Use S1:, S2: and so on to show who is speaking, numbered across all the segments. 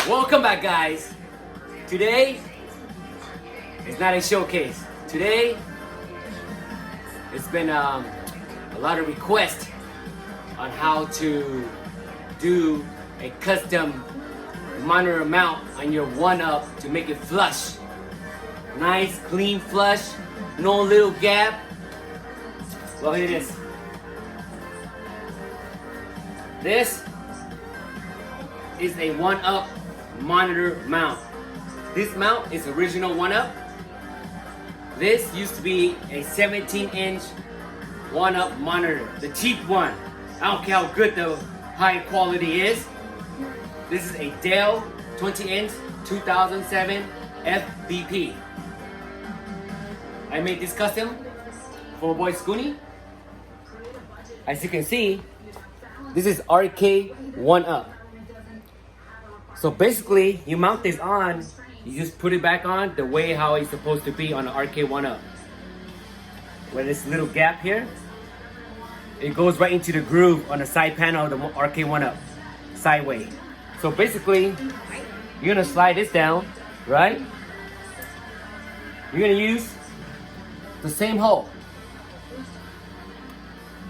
S1: Welcome back, guys. Today is not a showcase. Today it's been a lot of requests on how to do a custom monitor mount on your 1UP to make it flush. Nice, clean flush, no little gap. Well, here it is. This is a 1UP monitor mount. This mount is original 1UP. This used to be a 17-inch 1UP monitor, the cheap one. I don't care how good the high quality is. This is a Dell 20-inch 2007 FBP. I made this custom for my boy Scooney. As you can see, this is Arcade1up. So basically, you mount this on, you just put it back on the way how it's supposed to be on an Arcade1up. Where this little gap here, it goes right into the groove on the side panel of the Arcade1up, sideways. So basically, you're gonna slide this down, right? You're gonna use the same hole,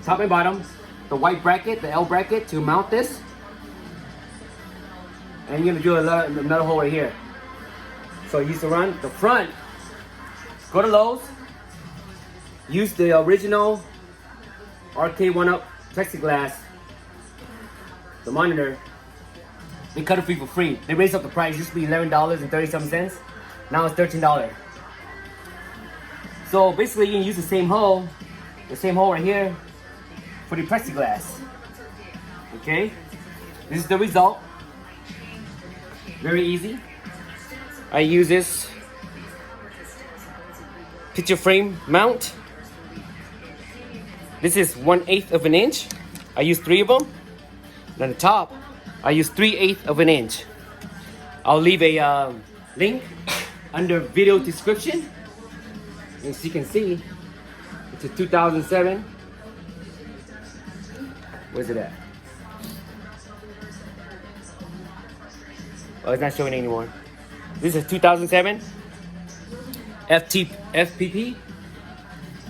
S1: top and bottom, the white bracket, the L bracket to mount this. And you're gonna do another hole right here. So use to run the front, go to Lowe's, use the original Arcade1up plexiglass, the monitor. They cut it for free. They raised up the price. It used to be $11.37. Now it's $13. So basically, you can use the same hole right here for the plexiglass. Okay, this is the result. Very easy. I use this picture frame mount. This is 1/8 of an inch. I use 3 of them. And on the top, I use 3/8 of an inch. I'll leave a link under video description. As you can see, it's a 2007. Where's it at? Oh, it's not showing anymore. This is 2007 FPP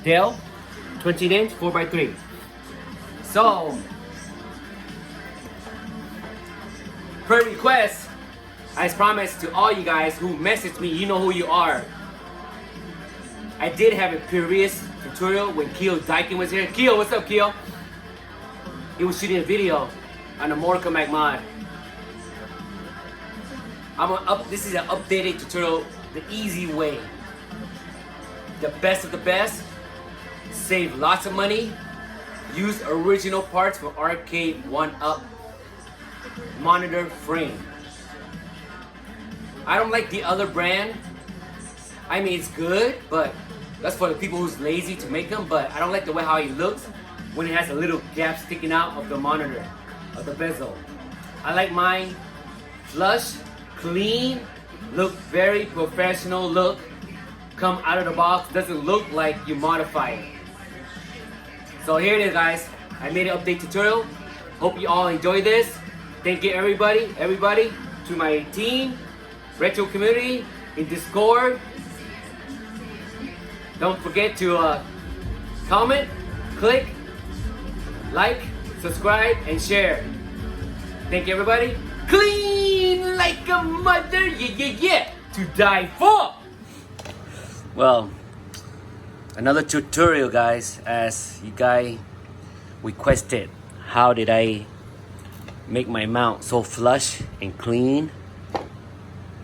S1: Dell 20-inch 4x3. So, per request, I promise to all you guys who messaged me, you know who you are. I did have a previous tutorial when Keo Daikin was here. Keo, what's up, Keo? He was shooting a video on the Morca Mac mod. This is an updated tutorial, the easy way. The best of the best. Save lots of money. Use original parts for Arcade1up monitor frame. I don't like the other brand. I mean, it's good, but that's for the people who's lazy to make them. But I don't like the way how it looks when it has a little gap sticking out of the monitor, of the bezel. I like mine flush, clean, look very professional look. Come out of the box, doesn't look like you modify it. So here it is, guys. I made an update tutorial. Hope you all enjoy this. Thank you everybody, to my team, retro community, in Discord. Don't forget to comment, click, like, subscribe, and share. Thank you everybody. Clean like a mother, yeah, to die for. Well, another tutorial, guys, as you guys requested. How did I make my mount so flush and clean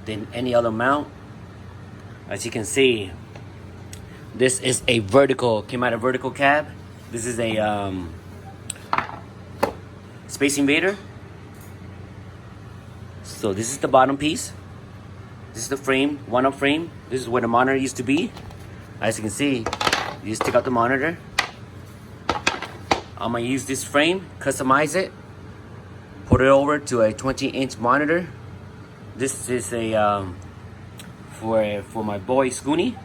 S1: than any other mount? As you can see, this is a vertical, came out of vertical cab. This is a Space Invader. So this is the bottom piece. This is the frame, 1UP frame. This is where the monitor used to be. As you can see, you just take out the monitor. I'm gonna use this frame, customize it, put it over to a 20-inch monitor. This is a for my boy Scooney.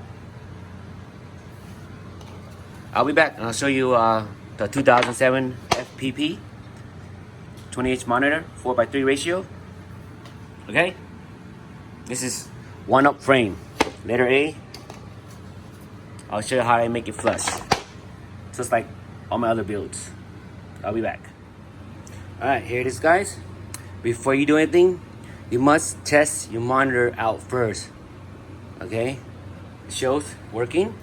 S1: I'll be back and I'll show you the 2007 FPP 20-inch monitor, 4:3 ratio. Okay. This is 1UP frame. Letter A. I'll show you how I make it flush. Just like all my other builds. I'll be back. Alright, here it is, guys. Before you do anything, you must test your monitor out first. Okay? It shows working.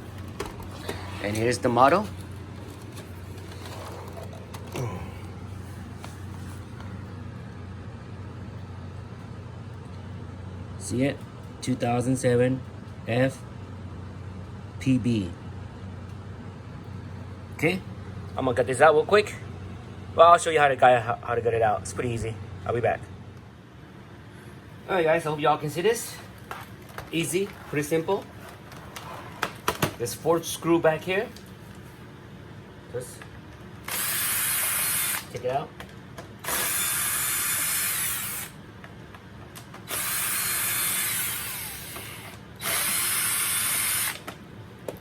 S1: And here's the model. See it? 2007 FPB. Okay, I'm gonna cut this out real quick. Well, I'll show you how to get it out. It's pretty easy. I'll be back. Alright guys, I hope y'all can see this. Easy, pretty simple. There's 4 screws back here. Just take it out.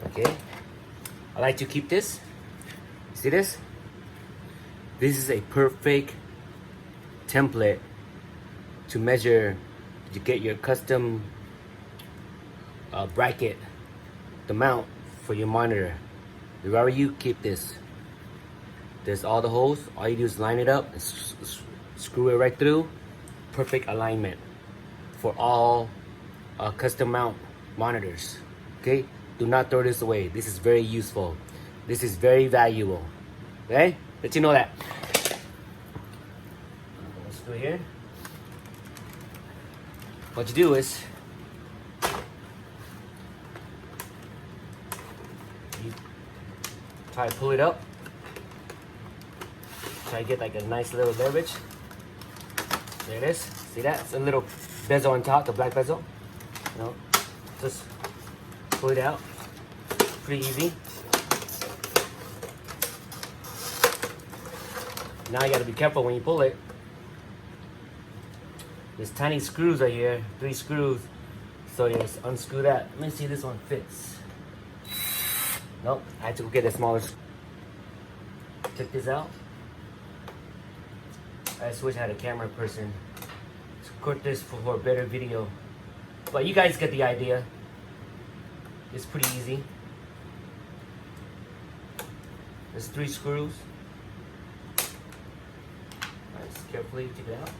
S1: Okay, I like to keep this. See this? This is a perfect template to measure, to get your custom bracket, the mount for your monitor. Wherever you keep this, there's all the holes. All you do is line it up and screw it right through. Perfect alignment for all custom mount monitors. Okay, do not throw this away. This is very useful. This is very valuable. Okay, let you know that. Let's go here. What you do is you try to pull it up. Try to get like a nice little leverage. There it is. See that? It's a little bezel on top, the black bezel. You know, just pull it out. Pretty easy. Now you gotta be careful when you pull it. There's tiny screws right here, 3 screws. So you just unscrew that. Let me see if this one fits. Nope, I had to go get a smaller. Check this out. I just wish I had a camera person to record this for a better video. But you guys get the idea. It's pretty easy. There's 3 screws. Just carefully take it out.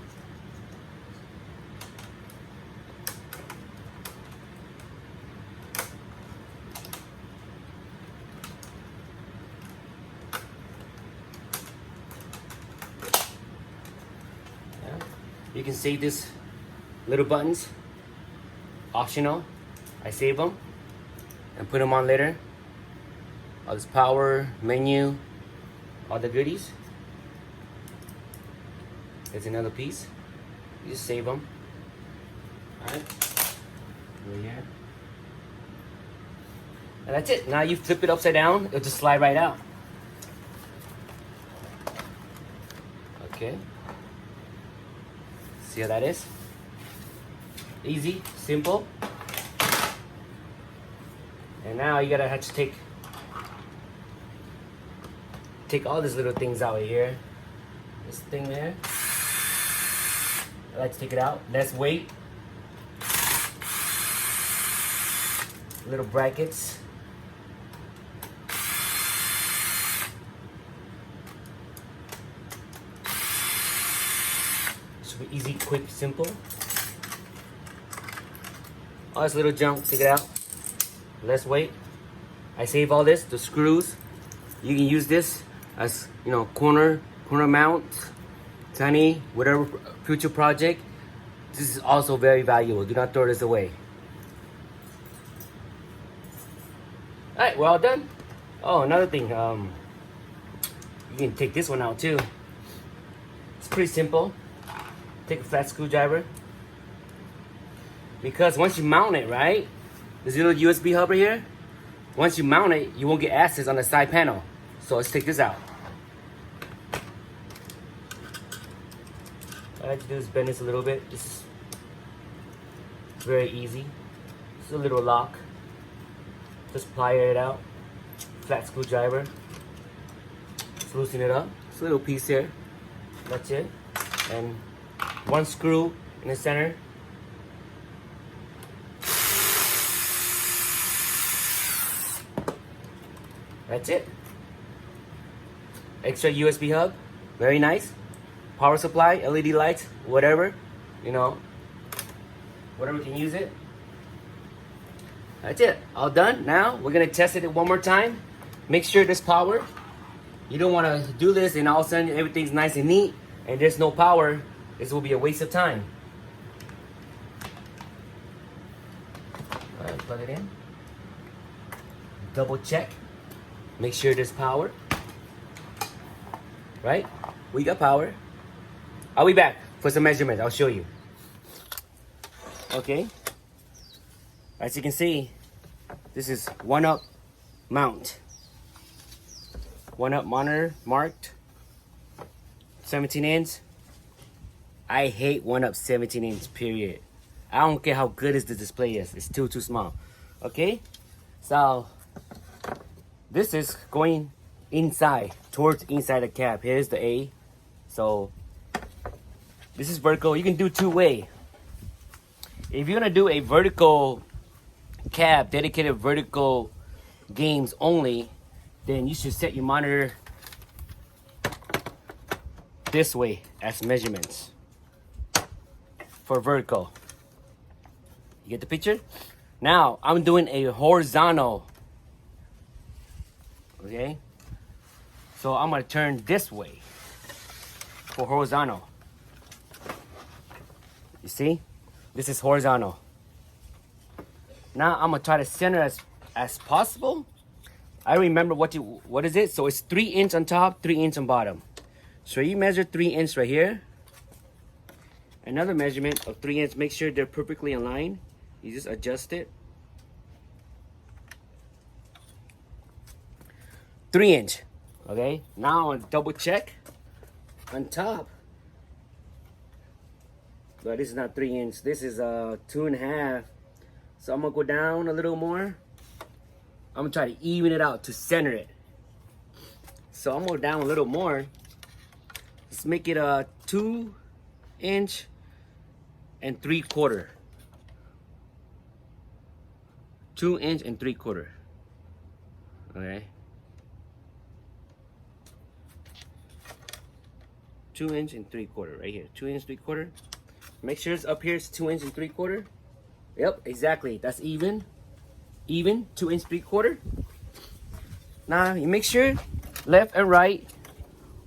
S1: You can save this little buttons, optional. I save them and put them on later. All this power, menu, all the goodies. There's another piece. You just save them. Alright, over here. And that's it. Now you flip it upside down, it'll just slide right out. Okay. See how that is? Easy, simple. And now you gotta have to take all these little things out of here. This thing there. I like to take it out. Less weight. Little brackets. Easy, quick, simple. All this little junk, take it out. Less weight. I save all this, the screws. You can use this as, you know, corner mount, tiny, whatever future project. This is also very valuable. Do not throw this away. All right, we're all done. Oh, another thing. You can take this one out too. It's pretty simple. Take a flat screwdriver, because once you mount it, right, this little USB hub right here, once you mount it, you won't get access on the side panel. So let's take this out. All I have to do is bend this a little bit. This is very easy. It's a little lock. Just plier it out. Flat screwdriver. Just loosen it up. It's a little piece here. That's it. And 1 screw in the center. That's it. Extra USB hub. Very nice. Power supply, LED lights, whatever. You know, whatever can use it. That's it. All done. Now we're gonna test it one more time. Make sure there's power. You don't want to do this and all of a sudden everything's nice and neat and there's no power. This will be a waste of time. All right, plug it in. Double check. Make sure there's power. Right? We got power. I'll be back for some measurements. I'll show you. Okay. As you can see, this is 1UP mount. 1UP monitor marked 17 inch. I hate 1UP 17 inch, period. I don't care how good the display is. It's too small. Okay? So, this is going inside, towards inside the cap. Here's the A. So, this is vertical. You can do two-way. If you're gonna do a vertical cab, dedicated vertical games only, then you should set your monitor this way as measurements for vertical. You get the picture? Now I'm doing a horizontal. Okay, so I'm gonna turn this way for horizontal. You see, this is horizontal. Now I'm gonna try to center as possible. I remember what is it? So it's 3 inch on top, 3 inch on bottom. So you measure 3 inch right here. Another measurement of 3 inch. Make sure they're perfectly aligned. You just adjust it. 3 inch. Okay. Now I'm gonna double check on top. But this is not 3 inch. This is 2.5. So I'm gonna go down a little more. I'm gonna try to even it out to center it. So I'm gonna go down a little more. Let's make it a 2 inch and 3/4. 2 inch and 3/4. Okay. 2 inch and 3/4 right here. 2 inch 3/4. Make sure it's up here. It's 2 inch and 3/4. Yep, exactly. That's even. Even 2 inch 3/4. Now you make sure left and right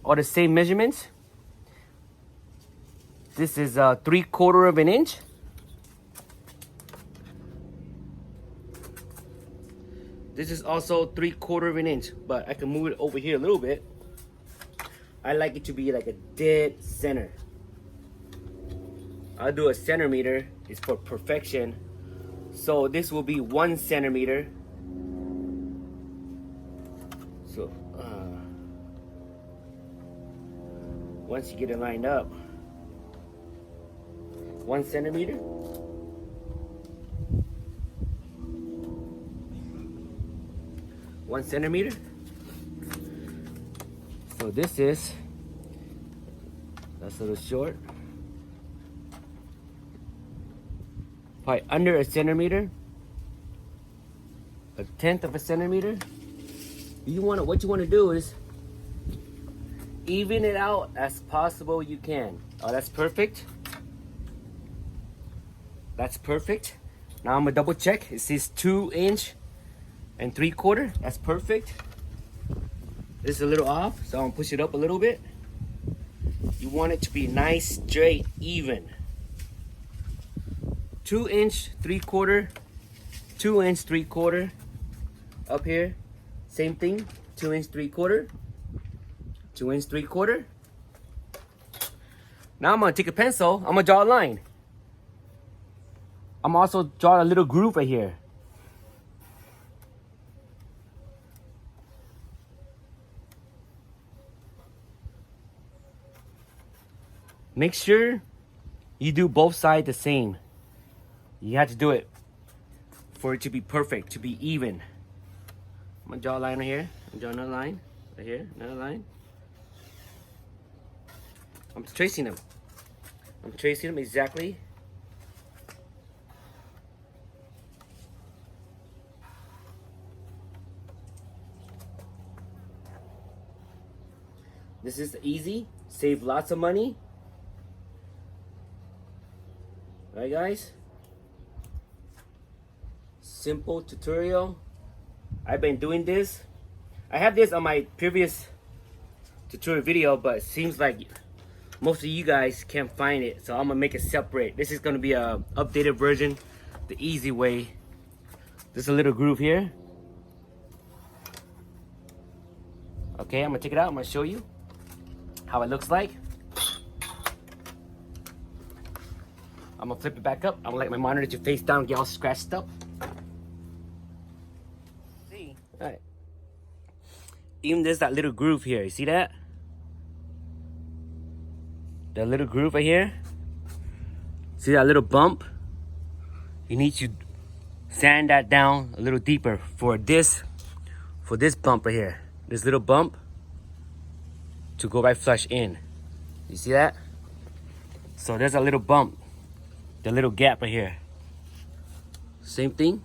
S1: are the same measurements. This is 3/4 of an inch. This is also 3/4 of an inch, but I can move it over here a little bit. I like it to be like a dead center. I'll do a centimeter. It's for perfection. So this will be 1 centimeter. So once you get it lined up, 1 centimeter. So this is, that's a little short. Probably under a centimeter, 1/10 of a centimeter. What you want to do is even it out as possible you can. Oh, that's perfect. That's perfect. Now I'm gonna double check. It says 2 inch and 3/4. That's perfect. This is a little off, so I'm gonna push it up a little bit. You want it to be nice, straight, even. 2 inch 3/4, 2 inch 3/4. Up here, same thing. 2 inch 3/4, 2 inch 3/4. Now I'm gonna take a pencil. I'm gonna draw a line. I'm also draw a little groove right here. Make sure you do both sides the same. You have to do it for it to be perfect, to be even. I'm gonna draw a line right here. I'm drawing another line right here, another line. I'm tracing them. I'm tracing them exactly. This is easy, save lots of money. Alright guys, simple tutorial. I've been doing this. I have this on my previous tutorial video, but it seems like most of you guys can't find it, so I'm gonna make it separate. This is gonna be a updated version, the easy way. There's a little groove here. Okay, I'm gonna take it out. I'm gonna show you how it looks like. I'm gonna flip it back up. I'm gonna let my monitor to face down, get all scratched up. See? All right. Even there's that little groove here. You see that? That little groove right here. See that little bump? You need to sand that down a little deeper for this bump right here. This little bump to go right flush in. You see that? So there's a little bump. The little gap right here. Same thing.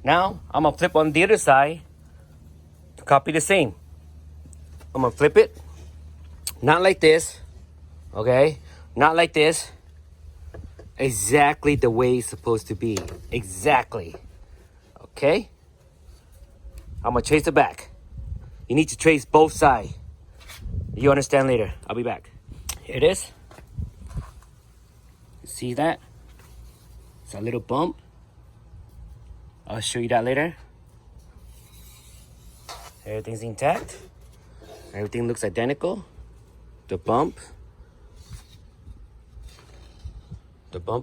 S1: Now I'm gonna flip on the other side to copy the same. I'm gonna flip it. Not like this. Okay? Not like this. Exactly the way it's supposed to be. Exactly. Okay? I'm gonna trace the back. You need to trace both sides. You understand later. I'll be back. Here it is. See that? It's a little bump. I'll show you that later. Everything's intact. Everything looks identical. The bump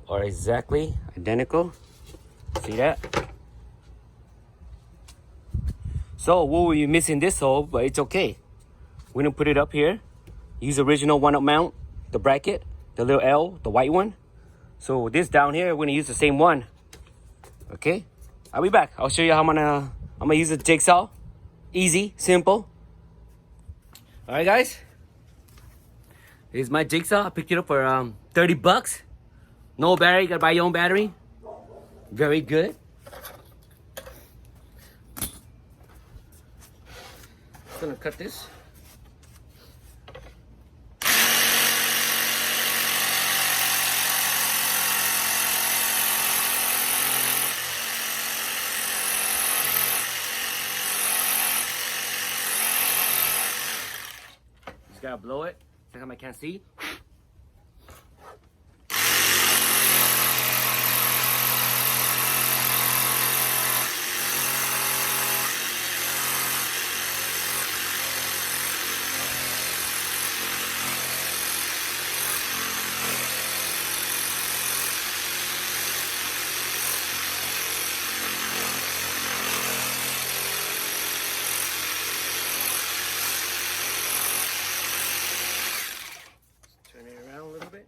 S1: are exactly identical. See that? So what were you missing this hole, but it's okay. We're gonna put it up here. Use original 1-up mount, the bracket, the little L, the white one. So this down here, we're gonna use the same one. Okay? I'll be back. I'll show you how I'm gonna use a jigsaw. Easy, simple. Alright guys. Here's my jigsaw. I picked it up for 30 bucks. No battery, you gotta buy your own battery. Very good. Just gonna cut this. Just gotta blow it. Second time I can't see. Turn it around a little bit.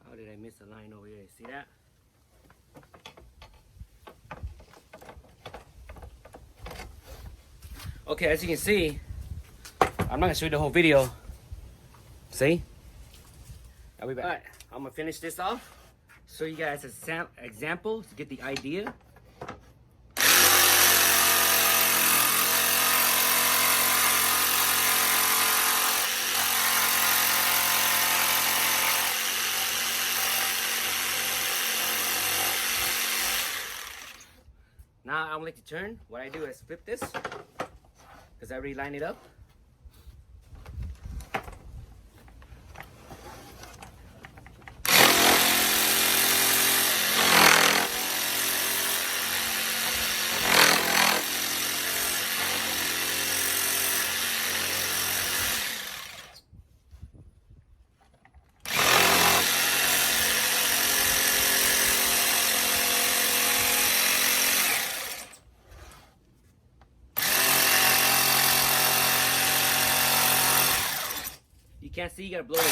S1: How did I miss a line over here? See that? Okay, as you can see, I'm not gonna show you the whole video. See? I'll be back. Alright, I'm gonna finish this off. Show you guys an example to get the idea. Now I would like to turn. What I do is flip this, because I already lined it up. can't see, you gotta blow it.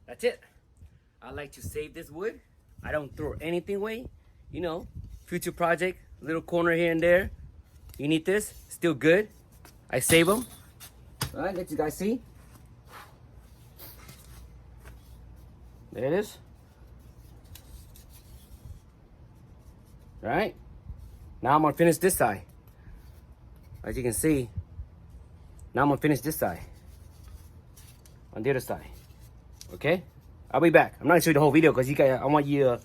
S1: That's it. I like to save this wood. I don't throw anything away. You know, future project, little corner here and there. You need this, still good. I save them. All right, let you guys see. There it is. All right. Now I'm gonna finish this side. As you can see, now I'm gonna finish this side. On the other side. Okay? I'll be back. I'm not gonna show you the whole video because you guys, I want you to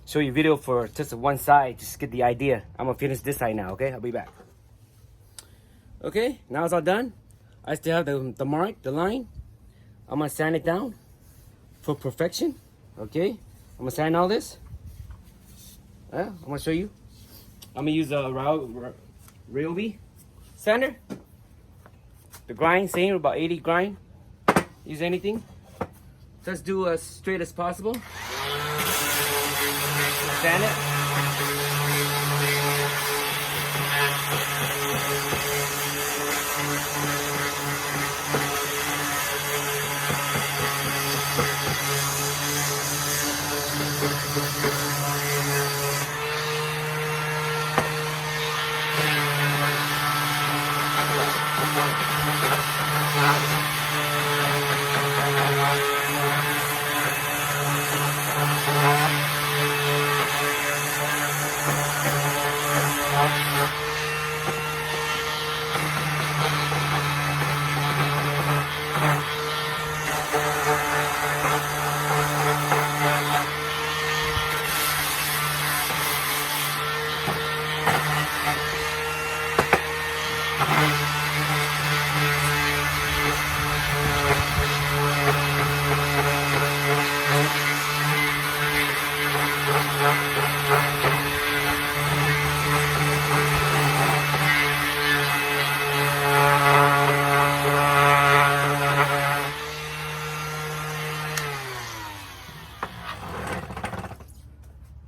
S1: show you video for just one side, just get the idea. I'm gonna finish this side now, okay? I'll be back. Okay, now it's all done. I still have the mark, the line. I'm gonna sand it down for perfection. Okay? I'm gonna sand all this. I'm gonna show you. I'm gonna use a Ryobi sander. The grind, same, about 80 grind. Use anything. Let's do as straight as possible. Sand it.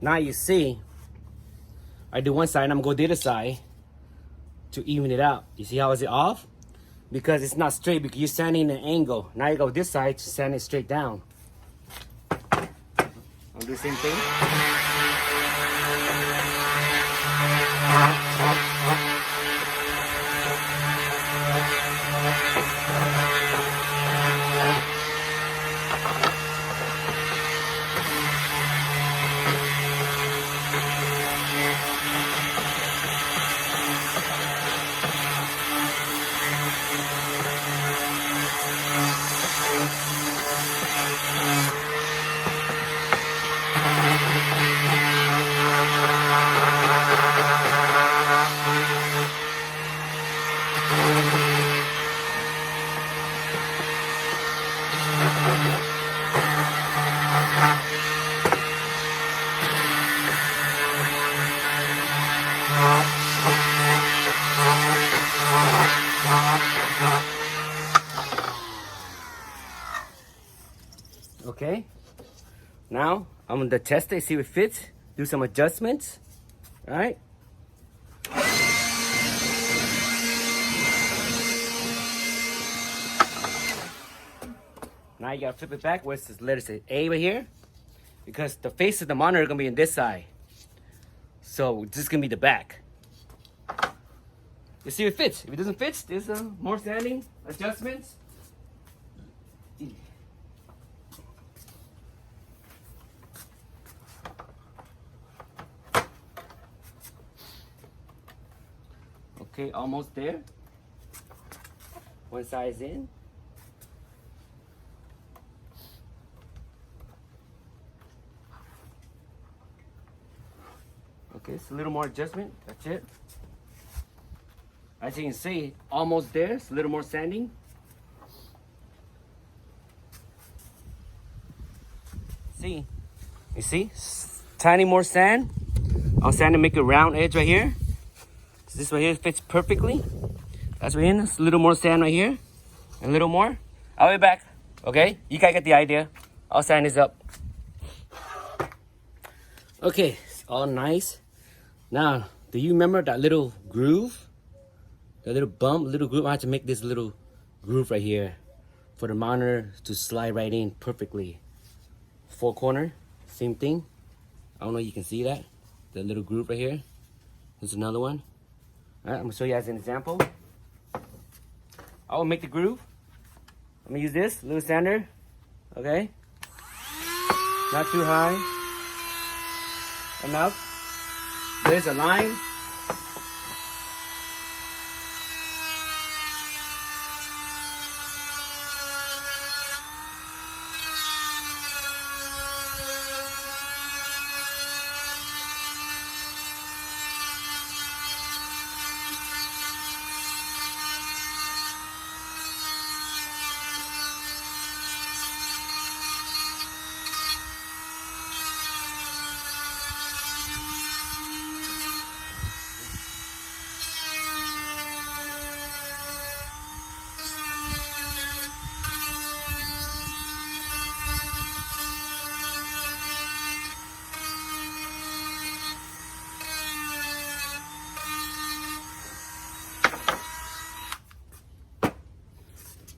S1: Now you see, I do one side and I'm gonna go the other side to even it out. You see how is it off? Because it's not straight because you're sanding an angle. Now you go this side to sand it straight down. I'll do the same thing. Okay, now I'm gonna test it, see if it fits, do some adjustments. All right. Now you gotta flip it back where it says letter say A right here, because the face of the monitor is gonna be in this side. So this is gonna be the back. You see if it fits. If it doesn't fit, there's more sanding, adjustments. Okay, almost there. One side is in. Okay, it's a little more adjustment. That's it. As you can see, almost there. It's a little more sanding. See, you see, tiny more sand. I'll sand to make a round edge right here. So this right here fits perfectly. That's right here. It's a little more sand right here. A little more. I'll be back. Okay, you guys get the idea. I'll sand this up. Okay, it's all nice. Now, Do you remember that little groove? The little bump, little groove? I had to make this little groove right here for the monitor to slide right in perfectly. Four corner, same thing. I don't know if you can see that. The little groove right here. There's another one. All right, I'm gonna show you as an example. I will make the groove. I'm gonna use this little sander, okay? Not too high. Enough. There's a line.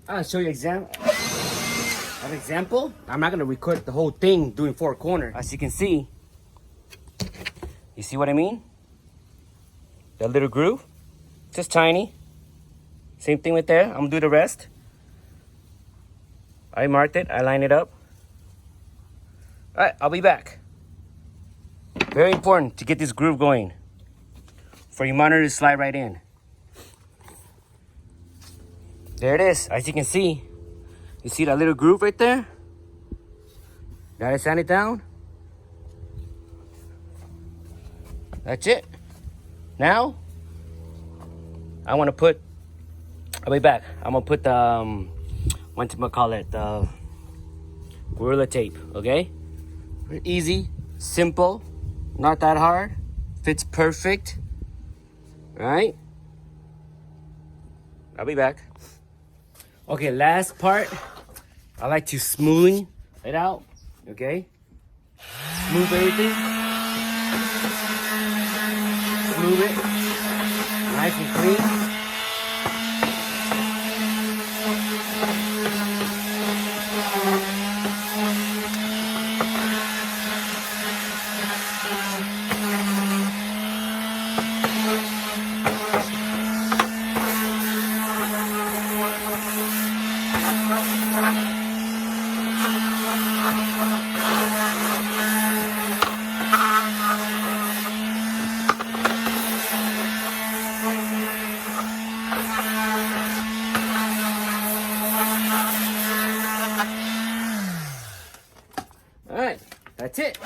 S1: I'll show you an example. I'm not gonna record the whole thing doing four corner. As you can see, you see what I mean? That little groove, just tiny. Same thing with there. I'm gonna do the rest. I marked it, I lined it up. All right, I'll be back. Very important to get this groove going for your monitor to slide right in. There it is. As you can see, you see that little groove right there? Gotta sand it down. That's it. Now, I want to put, I'll be back. I'm gonna put the, what you call it, the Gorilla Tape, okay? Easy, simple, not that hard, fits perfect, right? I'll be back. Okay, last part, I like to smooth it out, okay? Smooth everything. Smooth it, nice and clean. Alright, that's it.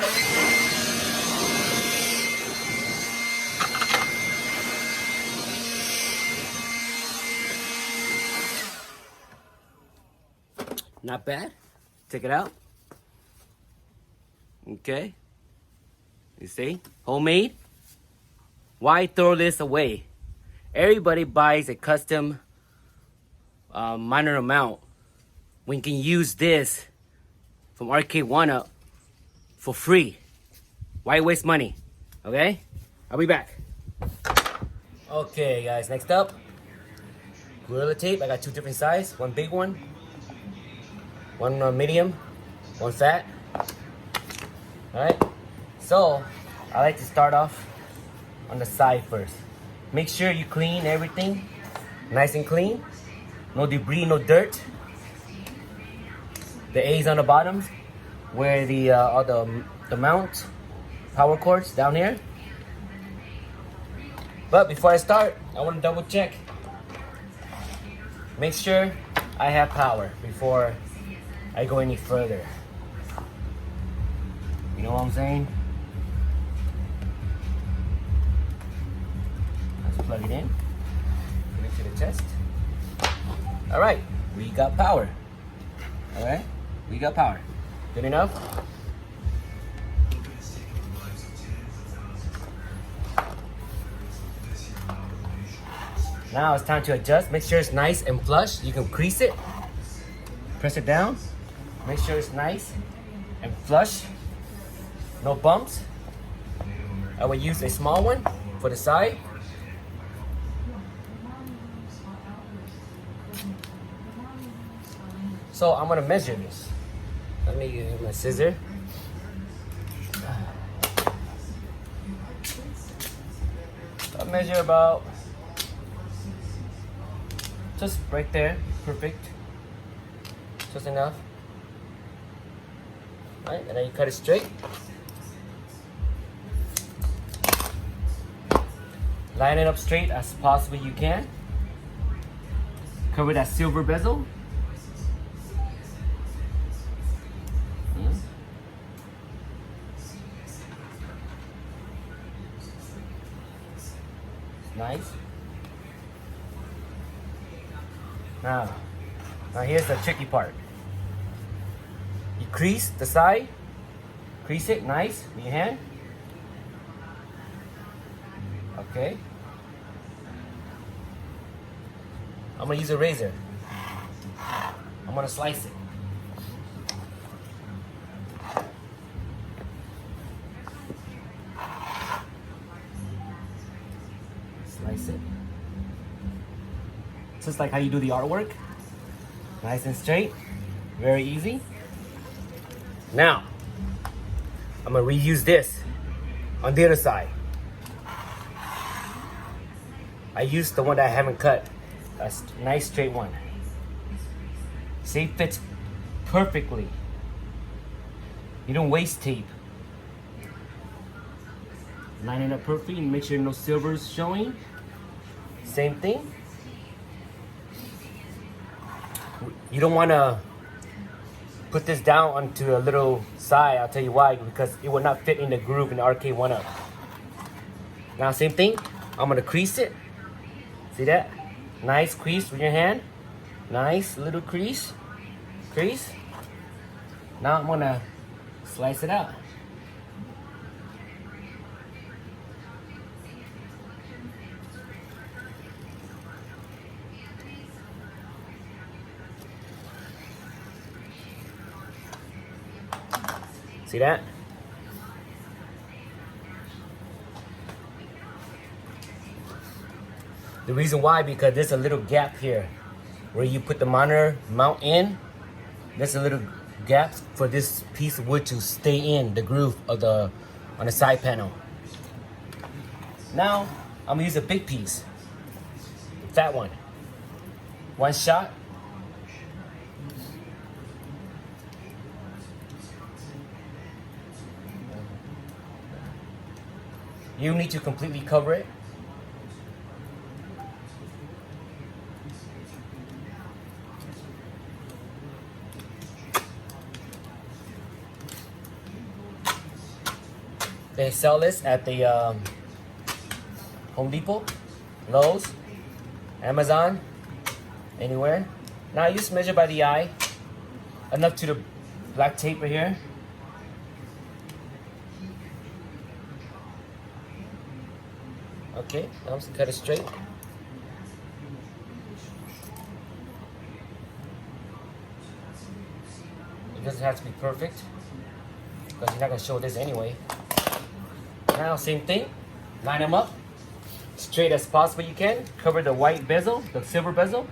S1: Not bad. Take it out. Okay. You see? Homemade. Why throw this away? Everybody buys a custom monitor mount when you can use this from Arcade1up for free. Why waste money? Okay? I'll be back. Okay, guys, next up, Gorilla Tape. I got two different sizes. One big one, one medium, one fat. Alright? So, I like to start off on the side first. Make sure you clean everything nice and clean. No debris, no dirt. The A's on the bottoms, where the all the mount power cords down here. But before I start, I want to double check. Make sure I have power before I go any further. You know what I'm saying? Let's plug it in. Put it to the chest. All right, we got power. All right. We got power. Good enough? Now it's time to adjust. Make sure it's nice and flush. You can crease it. Press it down. Make sure it's nice and flush. No bumps. I will use a small one for the side. So I'm gonna measure this. Let me get my scissor. I'll measure about just right there. Perfect. Just enough. All right, and then you cut it straight. Line it up straight as possibly you can. Cover that silver bezel. Nice. Now here's the tricky part. You crease the side, crease it nice with your hand. Okay. I'm gonna use a razor. I'm gonna slice it. Slice it. Just like how you do the artwork. Nice and straight. Very easy. Now, I'm gonna reuse this on the other side. I used the one that I haven't cut. A nice straight one. See, it fits perfectly. You don't waste tape. Line it up perfectly and make sure no silver's showing. Same thing. You don't want to put this down onto a little side. I'll tell you why. Because it will not fit in the groove in the Arcade1up. Now, same thing. I'm going to crease it. See that? Nice crease with your hand. Nice little crease. Crease. Now I'm going to slice it out. See that? The reason why, because there's a little gap here where you put the monitor mount in. There's a little gap for this piece of wood to stay in the groove of on the side panel. Now I'm gonna use a big piece, fat one. One shot. You need to completely cover it. They sell this at the Home Depot, Lowe's, Amazon, anywhere. Now you just measure by the eye, enough to the black tape right here. Okay, now I'm just cut it straight. It doesn't have to be perfect, because you're not going to show this anyway. Now, same thing. Line them up straight as possible you can. Cover the white bezel, the silver bezel.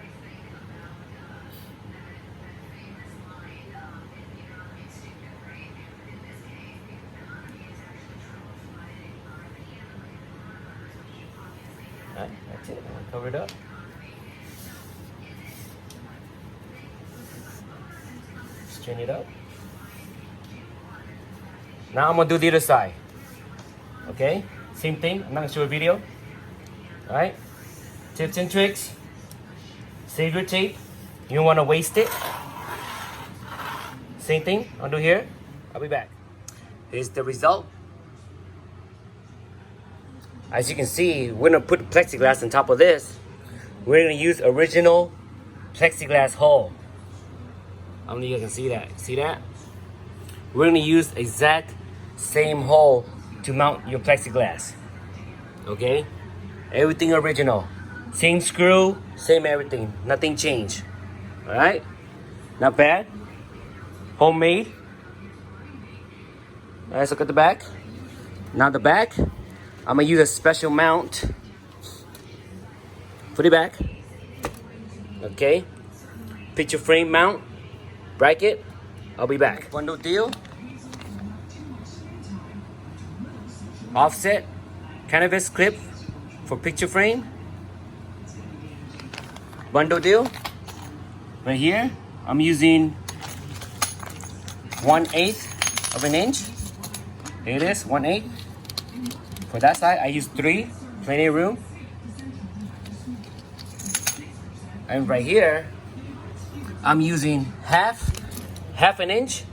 S1: Alright, that's it. Cover it up. Straighten it up. Now I'm going to do the other side. Okay, same thing. I'm not gonna show a video. All right, tips and tricks. Save your tape. You don't want to waste it. Same thing. I'll do here. I'll be back. Here's the result. As you can see, we're gonna put plexiglass on top of this. We're gonna use original plexiglass hull. I don't know if you guys can see that. See that? We're gonna use exact same hull to mount your plexiglass. Okay? Everything original. Same screw, same everything. Nothing changed. Alright? Not bad. Homemade. Let's look at the back. Now the back. I'm gonna use a special mount. Put it back. Okay. Picture frame mount. Bracket. I'll be back. Bundle deal. Offset. Canvas clip for picture frame. Bundle deal. Right here, I'm using 1/8 of an inch. There it is, 1/8. For that side, I use 3, plenty of room. And right here, I'm using half an inch.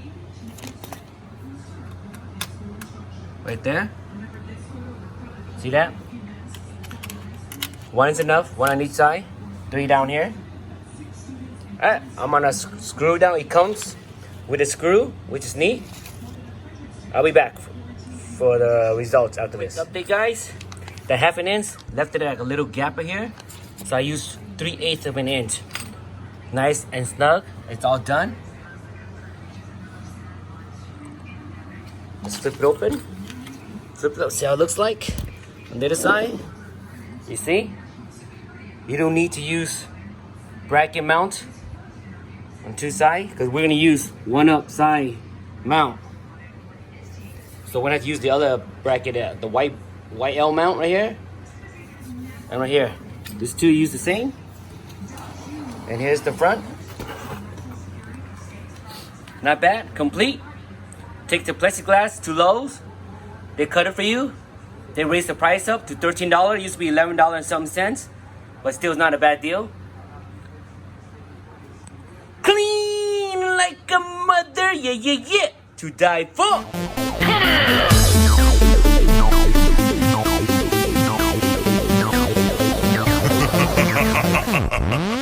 S1: Right there. See that? 1 is enough, 1 on each side, 3 down here. Alright, I'm gonna screw down. It comes with a screw, which is neat. I'll be back for the results after this. Update, guys. The half an inch left it like a little gap right here, so I used 3/8 of an inch. Nice and snug. It's all done. Let's flip it open. Flip it up. See how it looks like on the other side. You see? You don't need to use bracket mount on 2 sides because we're gonna use 1-up side mount. So we're gonna have to use the other bracket, the white L mount right here and right here. These 2 use the same. And here's the front. Not bad. Complete. Take the plexiglass to Lowe's. They cut it for you. They raised the price up to $13. It used to be $11 and some cents, but still not a bad deal. Clean like a mother, yeah, yeah, yeah, to die for. Come on.